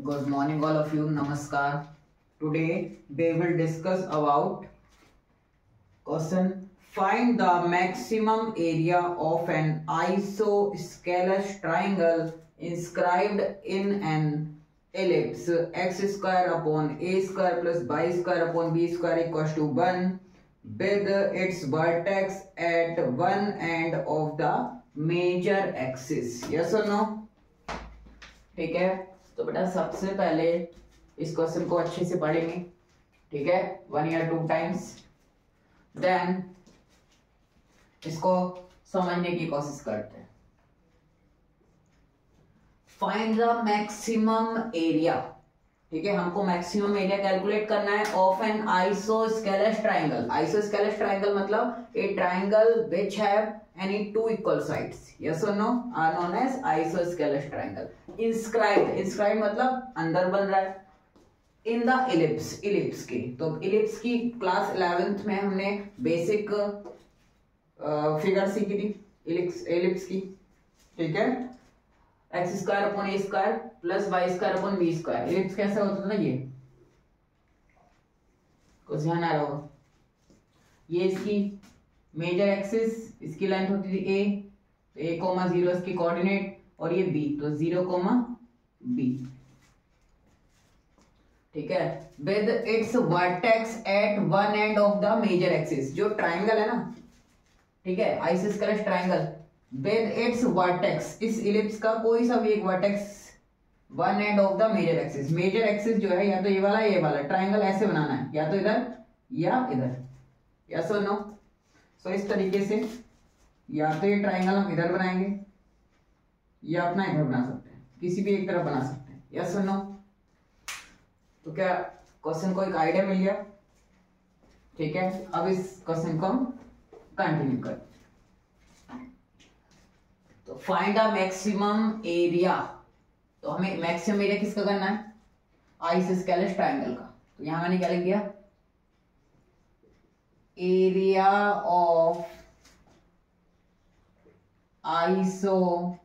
Good morning all of you. Namaskar. Today we will discuss about question. Find the maximum area of an isosceles triangle inscribed in an ellipse x square upon a square plus b square upon b square equals to 1 with its vertex at one end of the major axis. Yes or no? ठीक है, तो बेटा सबसे पहले इस question को अच्छे से पढ़ेंगे. ठीक है, 1 या 2 टाइम्स, देन इसको समझने की कोशिश करते हैं. Find the maximum area. ठीक है, हमको मैक्सिमम एरिया कैलकुलेट करना है of an isosceles triangle. Isosceles triangle मतलब a triangle which have any two equal sides, yes or no, are known as isosceles triangle. Inscribed मतलब अंदर बन रहा है in the ellipse की. तो ellipse की क्लास 11th में हमने बेसिक फिगर सीखी थी ellipse की. ठीक है, एक्स स्क्वायर अपॉन ए square plus y square upon B square. ellipse कैसे होता था ना, ये कुछ ध्यान आ रहा होगा. ये इसकी मेजर एक्सिस, इसकी लेंथ होती थी a, तो a कोमा 0 इसकी कोऑर्डिनेट, और ये b, तो 0 कोमा b. ठीक है, with its vertex at one end of the major axis. जो ट्राइंगल है ना, ठीक है, isosceles triangle, with its vertex, इस इलिप्स का कोई सा भी एक vertex one end of the major axis. Major axis जो है या तो ये वाला ये वाला. ट्राइंगल ऐसे बनाना है, या तो इधर या इधर. यस और नो? तो इस तरीके से या तो ये ट्राइंगल हम इधर बनाएंगे या अपना इधर बना सकते हैं, किसी भी एक तरफ बना सकते हैं. यस और नो? तो क्या क्वेश्चन को एक आइडिया मिल गया? ठीक है, अब इस क्वेश्चन को हम कंटिन्यू करते हैं. तो फाइंड द मैक्सिमम एरिया. तो हमें मैक्सिमम एरिया किसका करना है? आइसोस्केलेस ट्राइंगल का. तो यहां मैंने क्या लिख दिया? area of isosceles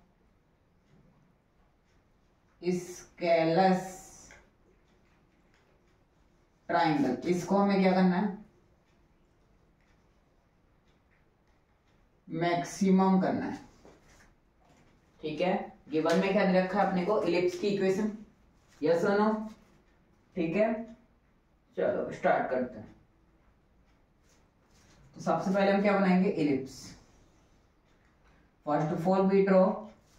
triangle. इसको हमें क्या करना है? मैक्सिमम करना है. ठीक है, गिवन में क्या दे रखा है अपने को? इलिप्स की इक्वेशन. यस और नो? ठीक है, चलो स्टार्ट करते हैं. तो सबसे पहले हम क्या बनाएंगे? Ellipse. First of all we draw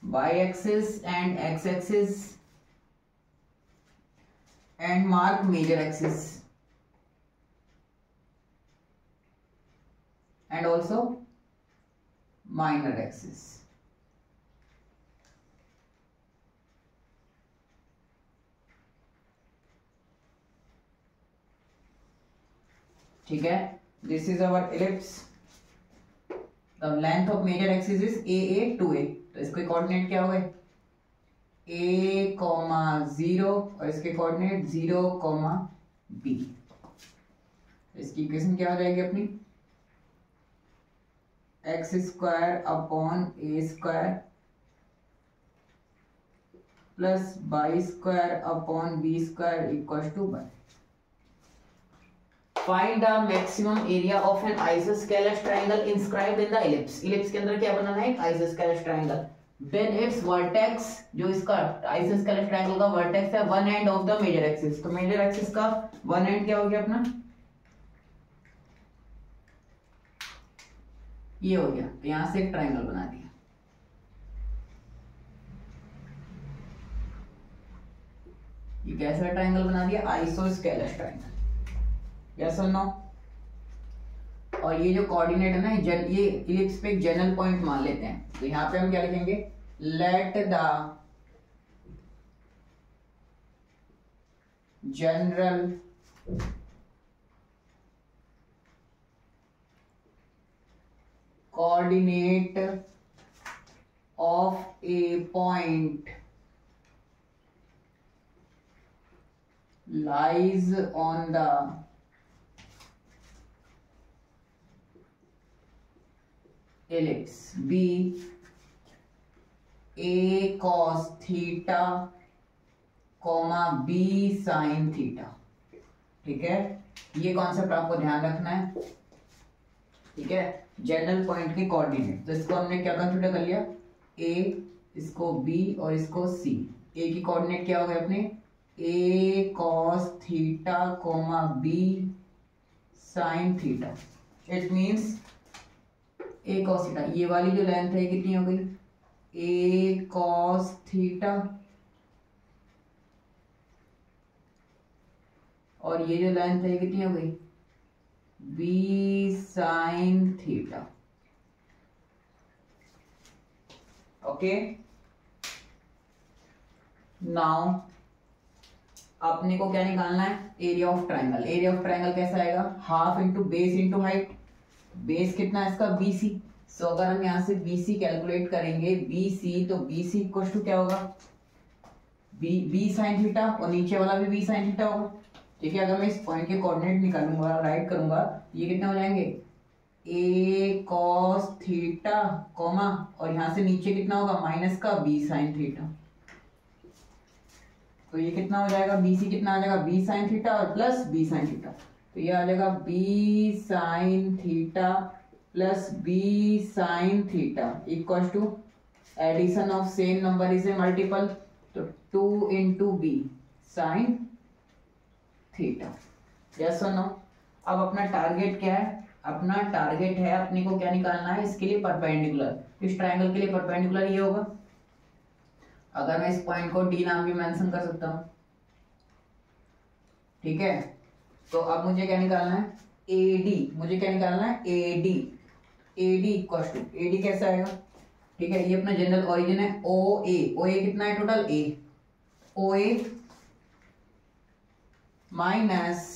Y axis and X axis and mark major axis and also minor axis. ठीक है, this is our ellipse. The length of major axis is a 2a. तो इसके coordinate क्या हो गए? a, 0 और इसके coordinate 0, b. इसकी इक्वेशन क्या हो जाएगी अपनी? X square upon A square plus Y square upon B square equal to 1. Find the maximum area of an isosceles triangle inscribed in the ellipse. Ellipse के अंदर क्या बनाना है? एक isosceles triangle. When its vertex, जो इसका isosceles triangle का vertex है one end of the major axis. तो major axis का one end क्या हो गया अपना? ये हो गया. तो यहां से एक ट्राइंगल बना दिया. ये कैसा ट्राइंगल बना दिया? Isosceles triangle. यस और नो? और ये जो कोऑर्डिनेट है ना, ये इलिप्स पे एक जनरल पॉइंट मान लेते हैं. तो यहां पे हम क्या लिखेंगे? Let the general coordinate of a point lies on the ellipse be a cos theta comma B sine theta. ठीक है, ये कॉन्सेप्ट आपको ध्यान रखना है। ठीक है, जनरल पॉइंट के कोऑर्डिनेट, तो इसको हमने क्या कंसीडर कर लिया, ए, इसको बी और इसको सी। ए की कोऑर्डिनेट क्या हो गए अपने, a cos theta comma b sine theta. It means a cos theta, ये वाली जो लेंथ है कितनी हो गई, ए कॉस थीटा, और ये जो लेंथ है कितनी हो गई, B sine theta. Okay, now अपने को क्या निकालना है, area of triangle. Area of triangle कैसा आएगा, half into base into height. Base कितना है इसका, BC। सो अगर हम यहां से BC कैलकुलेट करेंगे, BC, तो BC इक्वल टू क्या होगा, बी साइन थीटा, और नीचे वाला भी बी साइन थीटा होगा। ठीक है, अगर मैं इस पॉइंट के कोऑर्डिनेट निकालूंगा, राइट करूंगा, ये कितने हो जाएंगे, ए कॉस थीटा कॉमा, और यहां से नीचे कितना होगा, माइनस का बी साइन थीटा। तो ये कितना हो जाएगा, BC कितना आ जाएगा, बी साइन थीटा और प्लस बी साइन थीटा। तो ये आ जाएगा B sine theta plus B sine theta equal to addition of same number is a multiple, तो 2 into B sine theta. Yes और नो। अब अपना टारगेट क्या है, अपना टारगेट है अपने को क्या निकालना है, इसके लिए परपेंडिकुलर, इस ट्राइंगल के लिए परपेंडिकुलर ये होगा। अगर मैं इस पॉइंट को डी नाम भी मेंशन कर सकता हूं। ठीक है, तो अब मुझे क्या निकालना है, AD, मुझे क्या निकालना है, AD। AD equal to, AD कैसा आएगा, ठीक है, ये अपना जनरल ओरिजिन है, OA कितना है total, OA minus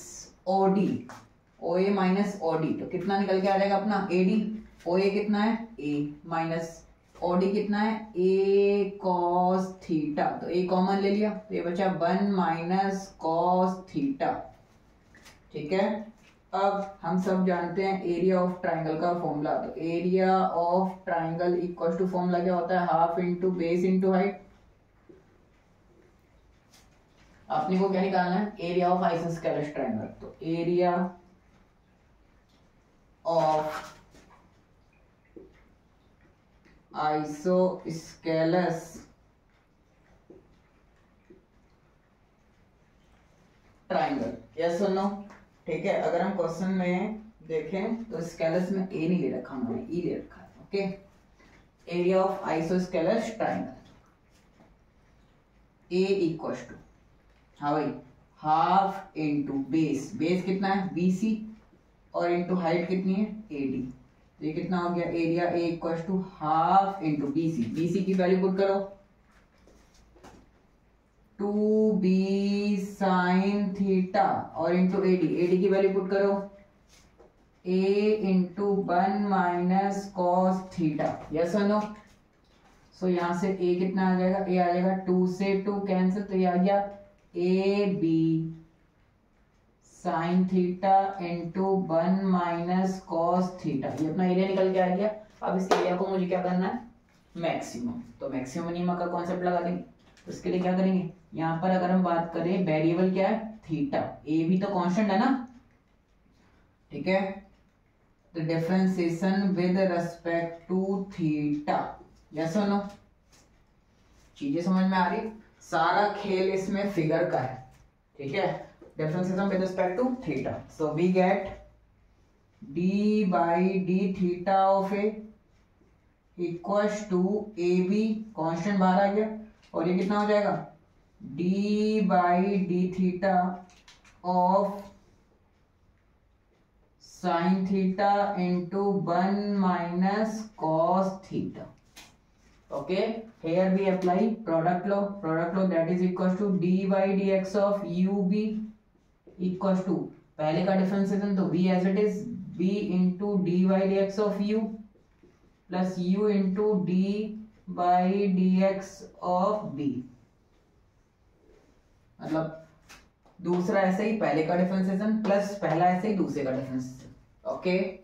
OA minus OD, तो कितना निकल के आ जाएगा अपना AD। OA कितना है, A माइनस OD कितना है, A cos थीटा, तो A कॉमन ले लिया, तो ये बचा 1 माइनस cos थीटा। ठीक है, अब हम सब जानते हैं एरिया ऑफ ट्राइंगल का फॉर्मूला, तो area of triangle equal to formula क्या होता है, half into base into height. अपने को क्या निकालना है, एरिया ऑफ आइसोस्केलस ट्राइंगल, तो area of isosceles triangle. Yes और नो। ठीक है, अगर हम क्वेश्चन में देखें तो स्केलस में ए नहीं ले रखा, हमने ई ले रखा है। Okay, area of isosceles triangle, A equal to, हाँ भाई, हाफ इंटू बेस, बेस कितना है BC, और इंटू हाइट कितनी है AD। तो ये कितना हो गया, area A equal to half into BC की वैल्यू पुट करो, 2B साइन थीटा, और इंटू AD की वैल्यू पुट करो, A into 1 minus cos theta. Yes और नो। सो यहां से A कितना आ जाएगा, A आ जाएगा 2 से 2 कैंसिल, तो ये आ गया AB sign theta into 1 minus cos theta. ये अपना एरिया निकल के आ गया। अब इस एरिया को मुझे क्या करना है, मैक्सिमम, तो मैक्सिमम मिनिमम का कॉन्सेप्ट लगा देंगे। तो इसके लिए क्या करेंगे, यहाँ पर अगर हम बात करें, वेरिएबल क्या है, थीटा, ए भी तो कांस्टेंट है ना। ठीक है, तो differentiation with respect to theta. Yes और नो, चीजें समझ में आ रही, सारा खेल इसमें फिगर का है। ठीक है, differentiation with respect to theta, so we get d by D theta of A equals to AB, constant बाहर आ गया, और ये कितना हो जाएगा, d by D theta of sine theta into 1 minus cos theta. Okay, here we apply product law that is equals to d by dx of UB equals to, पहले का डिफरेंशिएशन तो v as it is, b into d by dx of u plus u into d by dx of b, मतलब दूसरा ऐसे ही पहले का differentiation plus पहला ऐसे ही दूसरे का differentiation. Okay,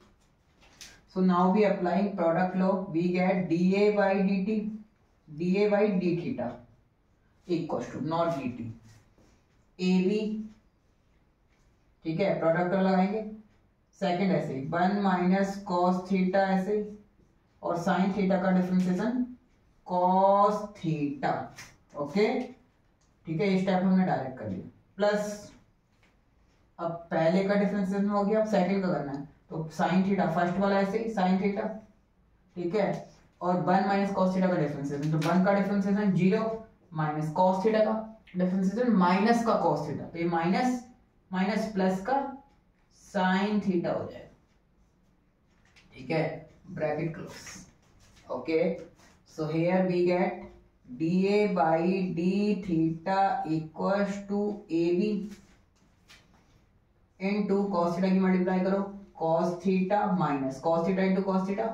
so now we applying product law, we get da by dt, da by d theta equals to not dt, AB, ठीक है, प्रोडक्ट लगाएंगे। सेकंड ऐसे 1 माइनस कॉस थीटा ऐसे, और साइन थीटा का डिफरेंशिएशन कॉस थीटा। ओके, ठीक है, ये स्टेप हमने डायरेक्ट कर लिया। प्लस अब पहले का डिफरेंशिएशन हो गया, अब सेकंड का करना है, तो साइन थीटा फर्स्ट वाला ऐसे ही साइन थीटा, ठीक है, और 1 माइनस कॉस थीटा का डिफरेंशिएशन, तो 1 का डिफरेंशिएशन 0 माइनस कॉस थीटा का डिफरेंशिएशन माइनस का कॉस थीटा, तो ये माइनस माइनस प्लस का साइन थीटा हो जाएगा, ठीक है, bracket close. Okay, so here we get dA by d theta equals to AB into cos theta की मल्टीप्लाई करो, cos theta minus cos theta into cos theta,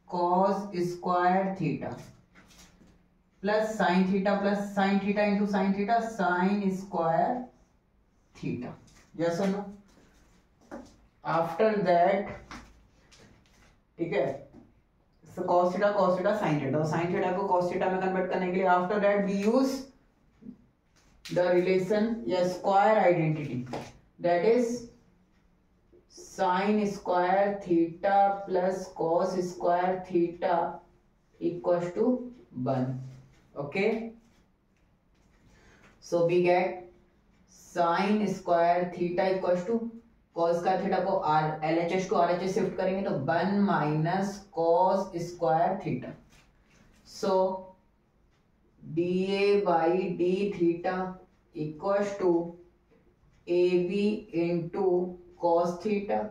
cos square theta plus sine theta into sine theta, sine square theta. Yes और no? After that, ठीक है, cos theta sin theta, तो sin theta को cos theta में convert करने के लिए after that we use the relation या square identity, that is sin square theta plus cos square theta equals to 1। Okay, so we get sin square theta equals to cos का theta को LHS to RHS shift करेंगे तो 1 minus cos square theta, so dA by d theta equals to AB into cos theta,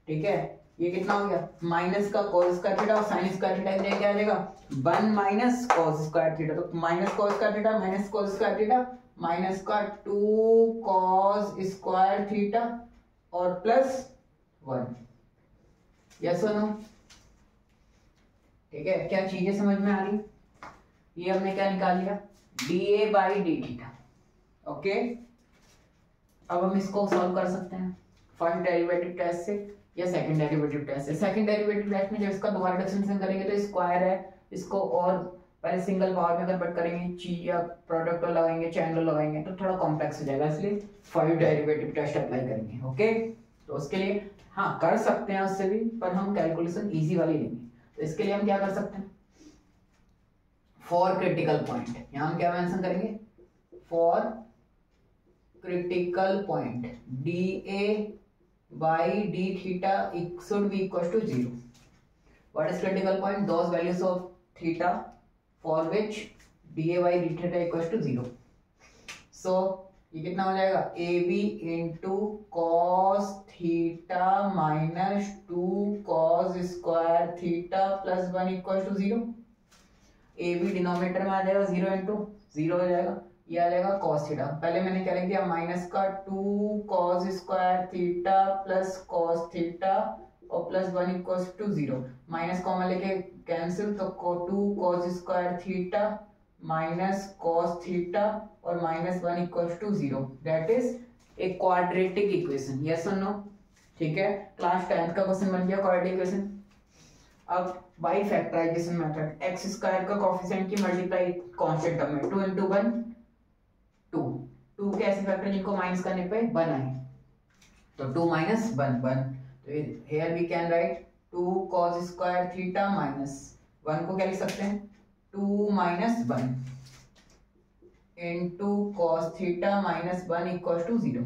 ठीक है, ये कितना हो गया, माइनस का cos स्क्वायर थीटा और sin स्क्वायर थीटा की जगह क्या आ जाएगा 1 माइनस cos स्क्वायर थीटा, तो minus cos square theta minus cos square theta minus का 2 cos स्क्वायर थीटा और प्लस 1। यस और नो? ठीक है, क्या चीजें समझ में आ रही? ये हमने क्या निकाल लिया, dA by D theta. Okay, अब हम इसको सॉल्व कर सकते हैं फर्स्ट डेरिवेटिव टेस्ट से या सेकंड डेरिवेटिव टेस्ट से। सेकंड डेरिवेटिव टेस्ट में जब इसका दोबारा डिफरेंशिएशन करेंगे तो स्क्वायर है, इसको और पहले सिंगल पावर में कन्वर्ट करेंगे, ची या प्रोडक्ट लगाएंगे, चैन लगाएंगे तो थोड़ा कॉम्प्लेक्स हो जाएगा, इसलिए फर्स्ट डेरिवेटिव टेस्ट अप्लाई करेंगे। ओके, तो उसके लिए हाँ कर सकते हैं उससे भी, पर हम कैलकुलेशन इजी वाली लेंगे। तो इसके लिए हम क्या कर सकते हैं, फॉर क्रिटिकल पॉइंट, यहाँ हम क्या मेंशन करेंगे, for critical point dA by d theta should be equals to 0. What is critical point? Those values of theta for which dA by d theta equals to 0. So ये कितना हो जाएगा, AB into cos theta minus 2 cos square theta plus 1 equal to 0। AB denominator में आ जाएगा 0 into 0 हो जाएगा, ये आ जाएगा cos थीटा। पहले मैंने क्या लिख दिया, माइनस का 2 cos square theta plus cos theta और plus 1 equal to 0। Minus common लेके कैंसिल, तो 2 cos square theta minus cos theta और minus 1 equal to 0। That is a quadratic equation. Yes और नो? ठीक है, क्लास 10th का question बन गया क्वाड्रेटिक इक्वेशन। अब by factorization method, x square का कोएफिशिएंट की मल्टीप्लाई कांस्टेंट टर्म में 2 इंटू 1 2 के ऐसे फैक्टर जिनको माइनस करने पे 1 आए, तो 2 माइनस 1 1। तो here we can write 2 cos square theta minus 1 को क्या लिख सकते हैं, 2 minus 1 into cos theta minus 1 equals to 0.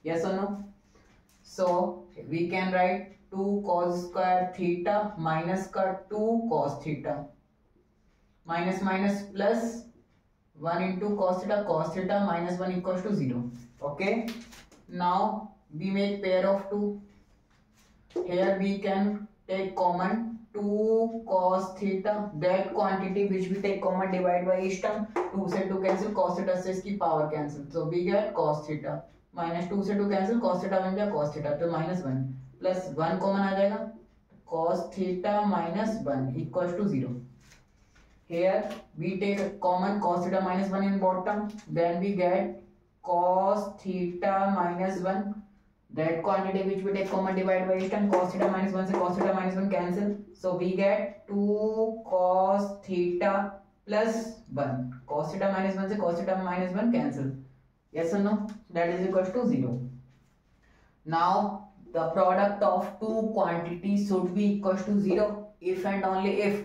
Yes or no? So we can write 2 cos square theta minus का 2 cos theta minus minus plus 1 into cos theta minus 1 equals to 0. Okay, now we make pair of 2. Here we can take common 2 cos theta, that quantity which we take common divide by each term, 2 से 2 cancel, cos theta से इसकी power cancel, so we get cos theta minus 2 से 2 cancel, cos theta बन गया cos theta, तो minus 1 plus 1 common आ जाएगा, cos theta minus 1 equals to 0. Here we take common cos theta minus 1 in both term, then we get cos theta minus 1, that quantity which we take common divide by each term, cos theta minus 1 से cos theta minus 1 cancel, so we get 2 cos theta plus 1, cos theta minus 1 से cos theta minus 1 cancel, Yes or no? That is equals to 0. Now the product of two quantities should be equals to 0 if and only if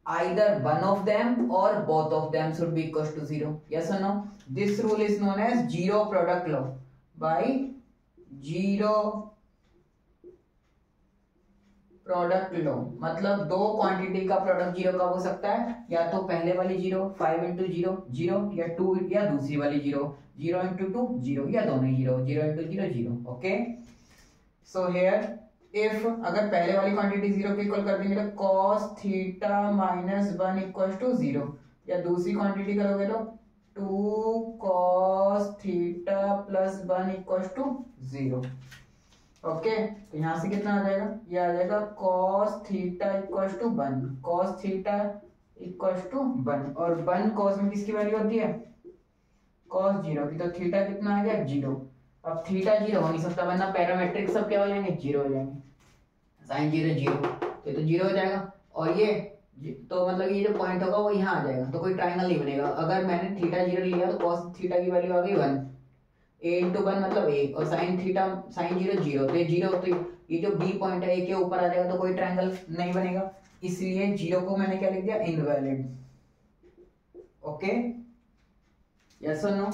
either one of them or both of them should be equals to 0. Yes or no? This rule is known as zero product law. By zero product law मतलब दो quantity का product zero कब हो सकता है, या तो पहले वाली जीरो 5 इंटू जीरो जीरो, या 2 या दूसरी वाली जीरो 0 इंटू 2 जीरो, या दोनों ही zero 0 into zero zero. Okay, so here if अगर पहले वाली क्वांटिटी जीरो के इक्वल कर देंगे तो cos theta minus 1 equal to 0, या दूसरी क्वांटिटी करोगे तो 2 cos theta plus 1 equal to 0. Okay, तो यहां से कितना आ जाएगा, ये आ जाएगा cos theta equal to 1, cos theta equal to 1, और 1 cos में किसकी वैल्यू होती है, cos 0 की, तो थीटा कितना आ गया 0. अब थीटा 0 हो नहीं सकता वरना पैरामेट्रिक सब क्या हो जाएंगे 0 हो जाएंगे, sin 0 0, तो ये तो 0 हो जाएगा. और ये तो मतलब ये जो पॉइंट होगा वो यहाँ आ जाएगा, तो कोई ट्रायंगल नहीं बनेगा. अगर मैंने थीटा 0 लिया तो cos थीटा की वैल्यू आ गई 1, a इंटू 1 मतलब 1, और sin थीटा sin 0 0, तो ये 0, तो ये जो b पॉइंट है a के ऊपर आ जाएगा, तो कोई ट्रायंगल नहीं बनेगा, इसलिए 0 को मैंने क्या लिख दिया, इनवैलिड. ओके, यस और नो.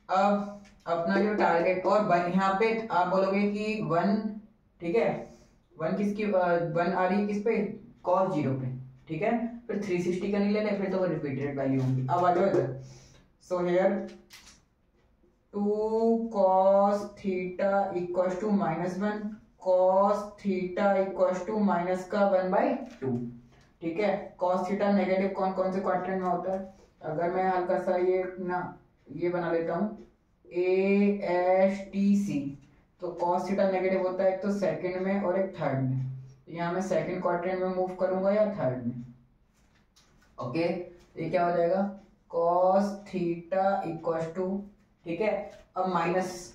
अब अपना जो टारगेट, और यहाँ पे आप बोलोगे कि 1, ठीक है, 1 किसकी 1 आ रही है किस पे, cos 0 पे, ठीक है, फिर 360 का नहीं लेना, फिर तो वो रिपीटेड वैल्यू होंगी. अब आ जाओ इधर. So here 2 cos theta equal to -1, cos theta equal to minus का 1/2. ठीक है, cos थीटा नेगेटिव कौन कौन से क्वाड्रेंट में होता है, अगर मैं हल्का सा ये बना लेता हूँ ASTC, तो cos थीटा नेगेटिव होता है एक तो सेकंड में और एक थर्ड में. तो यहाँ मैं सेकंड क्वाड्रेंट में मूव करूंगा या थर्ड में. ओके, ये क्या हो जाएगा, cos थीटा इक्वल टू, ठीक है, अब माइनस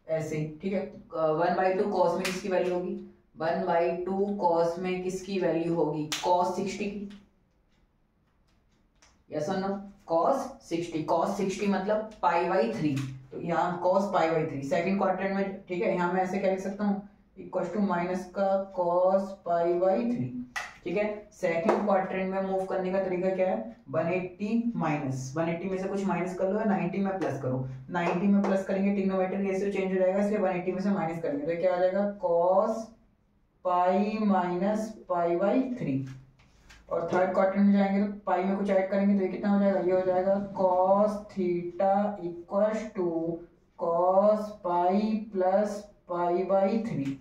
ऐसे, ठीक है, 1/2 cos में किसकी वैल्यू होगी, 1/2 cos में किसकी वैल्यू होगी, cos 60 की. यस और नो, cos 60 मतलब π/3, तो यहाँ cos π/3 सेकंड क्वाड्रेंट में, ठीक है, यहाँ मैं ऐसे क्या लिख सकता हूँ, इक्वल टू माइनस का cos π/3. ठीक है, सेकंड क्वाड्रेंट में मूव करने का तरीका क्या है, 180 माइनस 180 में से कुछ माइनस कर लो या 90 में प्लस करो. 90 में प्लस करेंगे ट्रिग्नोमेट्रिक रेशियो चेंज हो जाएगा, इसलिए 180 में से माइनस करेंगे तो क्या आ जाएगा, cos π माइनस π/3. और थर्ड क्वाड्रेंट में जाएंगे तो पाई में कुछ ऐड करेंगे तो ये कितना हो जाएगा, ये हो जाएगा cos theta equal to cos pi plus π/3.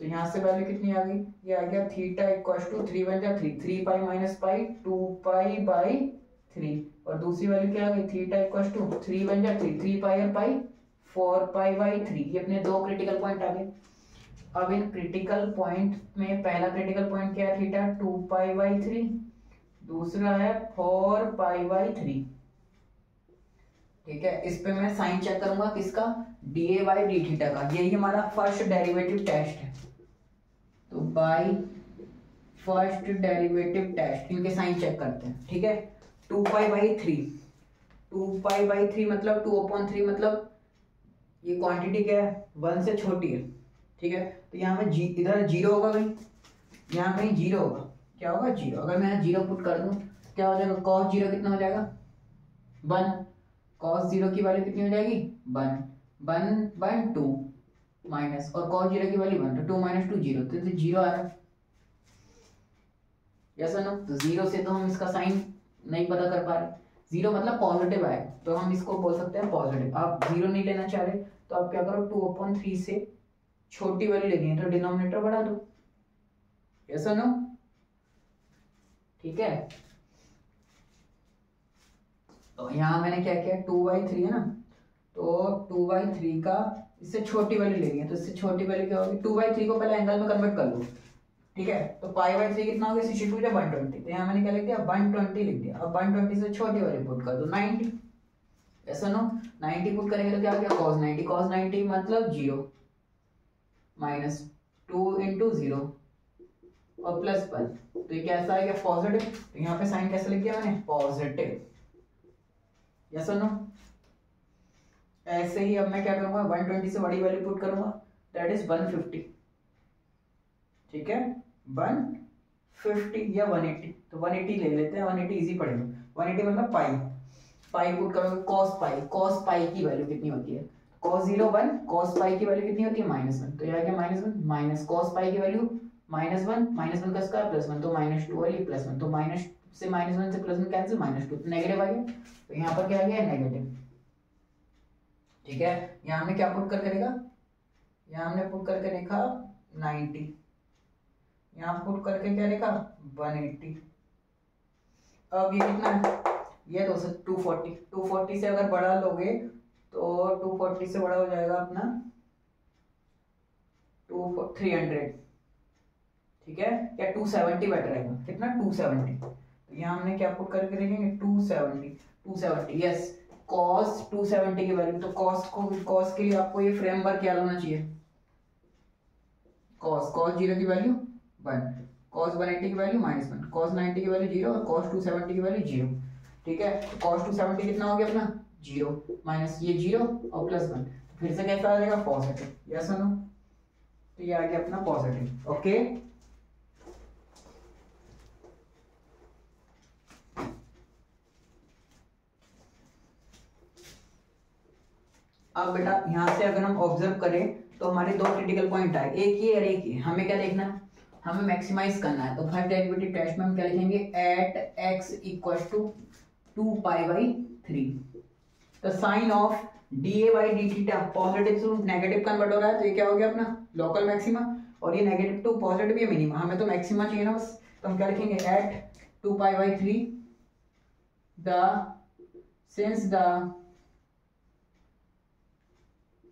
तो यहाँ से वैल्यू कितनी आ गई, ये आ गया थीटा इक्वल टू 3 बन जाए 3 पाई माइनस पाई 2 π/3, और दूसरी वैल्यू क्या आ गई, थीटा इक्वल टू 3 बन जाए 3 पाई और पाई 4 π/3. ये अपने दो क्रिटिकल पॉइंट आ गए. अब इन क्रिटिकल पॉइंट में पहला क्रिटिकल पॉइंट क्या है, थीटा 2 π/3, दूसरा है 4 π/3. ठीक है, इस पे मैं साइन चेक करूंगा किसका, dA/d थीटा का. यही हमारा फर्स्ट डेरिवेटिव टेस्ट है, तो बाय फर्स्ट डेरिवेटिव टेस्ट इनके साइन चेक करते हैं. ठीक है, 2 π/3 मतलब 2/3 मतलब ये क्वांटिटी क्या है, 1 से छोटी है. ठीक है, तो यहाँ में इधर 0 होगा कहीं, यहाँ कहीं 0 होगा, क्या होगा 0. अगर मैं 0 पुट कर दूं क्या हो जाएगा, cos 0 कितना हो जाएगा 1, cos 0 की वैल्यू कितनी हो जाएगी 1 2 माइनस, और cos 0 की वैल्यू 1, तो 2 - 2 0, तो 0 आ रहा है. यस नो, तो 0 से तो हम इसका साइन नहीं पता कर पा रहे. 0 मतलब पॉजिटिव आएगा, तो हम इसको बोल सकते हैं पॉजिटिव. आप 0 नहीं लेना चाह रहे तो आप क्या करो, 2/3 से छोटी वाली लेनी है तो डिनोमिनेटर बढ़ा दो. यस नो, ठीक है. तो यहाँ मैंने क्या किया, 2/3 है ना, तो 2/3 का इससे छोटी वाली लेनी है, तो इससे छोटी वाली क्या होगी, 2/3 को पहले एंगल में कन्वर्ट कर लो. ठीक है, तो π/3 कितना हो गया, 62 या 120, तो यहाँ मैंने क्या लिख दिया 120 लिख दिया. अब 120 से छोटी वाली पुट कर दो 90. ऐसा नो, 90 पुट करेंगे तो क्या हो गया, cos 90 मतलब 0 माइनस 2 × 0 और प्लस 1, तो ये कैसा है, पॉजिटिव. तो यहाँ पे साइन कैसे लिख दिया मैंने, पॉजिटिव. यस और नो? ऐसे ही अब मैं क्या करूंगा, 120 से बड़ी वैल्यू पुट करूंगा, दैट इज 150। ठीक है, 150 या 180, तो 180 ले लेते हैं, 180 इजी पड़ेगा। 180 मतलब पाई, पाई पुट करोगे cos पाई की वैल्यू कितनी होती है, cos 0 1, cos पाई की वैल्यू कितनी होती है -1, तो यहाँ क्या -1 माइनस cos पाई की वैल्यू -1 का स्क्वायर +1, तो -2 वाली +1, तो माइनस से -1 से +1 कैंसिल, -2, तो नेगेटिव आ गया, तो यहाँ पर क्या आ गया नेगेटिव। ठीक है, यहाँ हमने क्या पुट करके देखा, यहाँ हमने पुट करके देखा 90, यहाँ पुट करके क्या देखा 180। अब ये कितना है, ये 240 से अगर बड़ा लोगे तो 240 से बड़ा हो जाएगा अपना 300। ठीक है, या 270 बेटर रहेगा, कितना 270, तो यहाँ हमने क्या पुट करके देखेंगे 270 यस, cos 270 की वैल्यू, तो cos के लिए आपको ये फ्रेमवर्क क्या होना चाहिए, cos 0 की वैल्यू 1, cos 180 की वैल्यू -1, cos 90 की वैल्यू 0 और cos 270 की वैल्यू 0। ठीक है, तो cos 270 कितना हो गया अपना 0 माइनस ये 0 और +1, तो फिर से कैसा आ जाएगा पॉजिटिव, यस और नो? तो ये आ गया अपना पॉजिटिव। ओके, अब बेटा यहाँ से अगर हम ऑब्जर्व करें तो हमारे दो क्रिटिकल पॉइंट आए, एक ये और एक ये, हमें क्या देखना है, हमें मैक्सिमाइज करना है। तो फर्स्ट डेरिवेटिव टेस्ट में हम क्या लिखेंगे, एट x = 2π/3, तो साइन ऑफ dA/d पॉजिटिव से नेगेटिव कन्वर्ट हो रहा है, तो ये क्या हो गया अपना लोकल मैक्सिमा, और ये नेगेटिव टू पॉजिटिव ये मिनिमा, हमें तो मैक्सिमा चाहिए ना बस, तो हम क्या लिखेंगे eight 2π/3 since the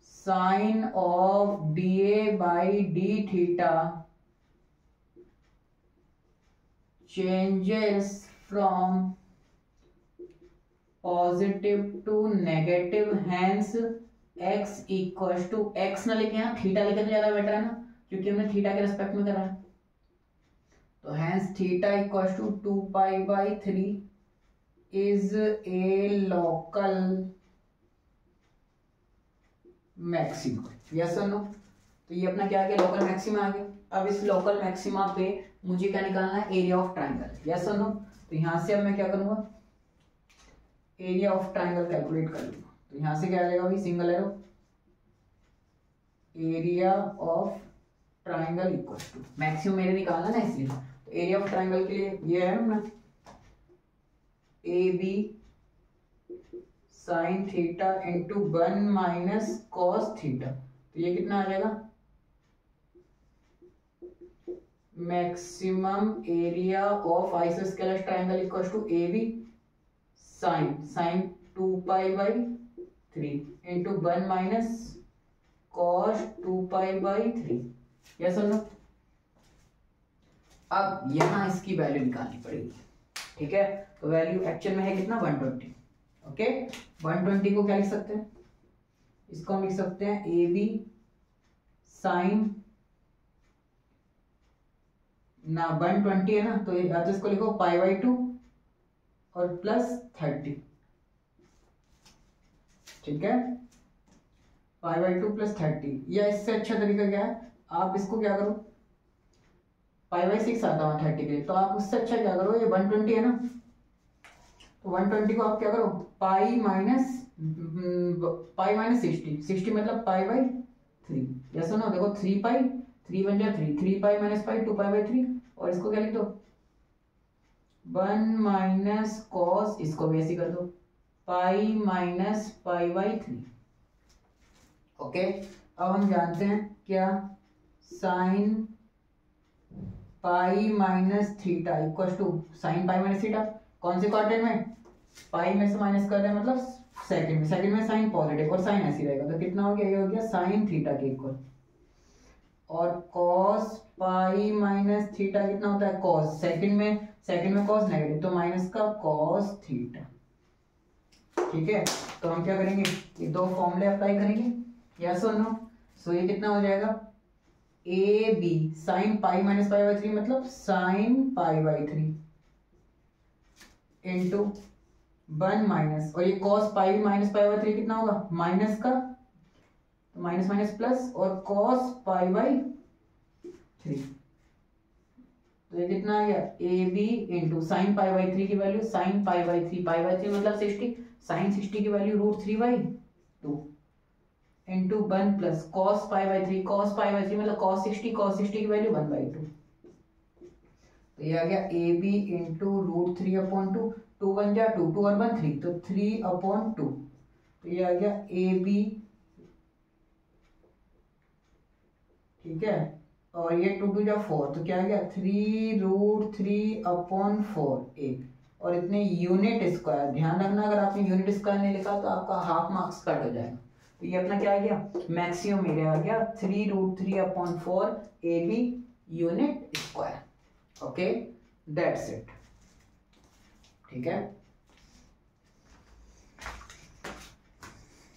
sin of dA/d changes from positive to negative, hence x = x ना लिखे यहाँ थीटा लिखे तो ज्यादा बेटर है ना, क्योंकि हमने थीटा के रेस्पेक्ट में करा है, तो hence theta = 2π/3 is a local maxima, yes और नो? तो ये अपना क्या आ गया लोकल मैक्सिमा आ गया। अब इस लोकल मैक्सिमा पे मुझे क्या निकालना है, एरिया ऑफ ट्राइंगल, यस और नो? तो यहां से अब मैं क्या करूंगा, एरिया ऑफ ट्राइंगल कैलकुलेट कर लूंगा, तो यहां से क्या आ जाएगा भाई, single arrow area of triangle = maximum area निकालना ना इसलिए, तो एरिया ऑफ ट्राइंगल के लिए ये है ना AB sin theta into 1 - cos theta, तो ये कितना आ जाएगा, maximum area of isosceles triangle = AB sin 2π/3 इंटू 1 - cos 2π/3, यस और नो? अब यहां इसकी वैल्यू निकालनी पड़ेगी। ठीक है, तो वैल्यू एक्चुअल में है कितना 120। ओके, 120 को क्या लिख सकते हैं, इसको हम लिख सकते हैं AB sin ना 120 है ना, तो इसको लिखो π/2 और +30। ठीक है, π/2 +30, या इससे अच्छा तरीका क्या है, आप इसको क्या करो, π/6 आता है 30 के लिए, तो आप उससे अच्छा क्या करो, ये 120 है ना, तो 120 को आप क्या करो पाई माइनस 60 मतलब π/3, यस नो? देखो 3π 3 बन जाए 3π - π 2π/3, और इसको क्या लिख दो 1 - cos, इसको भी ऐसे कर दो π - π/3। ओके, अब हम जानते हैं क्या, sine pi minus theta = sine pi minus theta, कौन से क्वाड्रेंट में, पाई में से माइनस कर रहे हैं मतलब सेकंड में साइन पॉजिटिव और साइन ऐसे रहेगा, तो कितना हो गया, ये हो गया साइन थीटा के इक्वल, और cos पाई माइनस थीटा कितना होता है cos, सेकंड में cos नेगेटिव, तो माइनस का cos थीटा। ठीक है, तो हम क्या करेंगे, ये दो फॉर्मूले अप्लाई करेंगे, यस और नो? सो ये कितना हो जाएगा, AB साइन पाई माइनस π/3 मतलब साइन π/3 इंटू 1 माइनस, और ये cos pi minus pi by 3 कितना होगा, माइनस का, तो माइनस माइनस प्लस, और cos पाई बाई 3, तो ये कितना आ गया, A B into sine pi by 3 की value, sine pi by 3, pi by 3 मतलब 60, साइन 60 की value √3/2 into 1 plus cos pi by 3, cos pi by 3 मतलब cos 60, cos 60 की वैल्यू 1/2, तो ये आ गया ए बी इंटू √3/2, 2 1 जा 2, 2 और 1 3, तो 3/2, तो ये आ गया ए बी, ठीक है, और ये 2 2 जा 4, तो क्या आ गया 3√3/4 ए, और इतने यूनिट स्क्वायर, ध्यान रखना अगर आपने यूनिट स्क्वायर नहीं लिखा तो आपका हाफ मार्क्स कट हो जाएगा। तो ये अपना क्या आ गया, मैक्सिमम एरिया आ गया 3√3/4 A B unit square. Okay, that's it, ठीक है।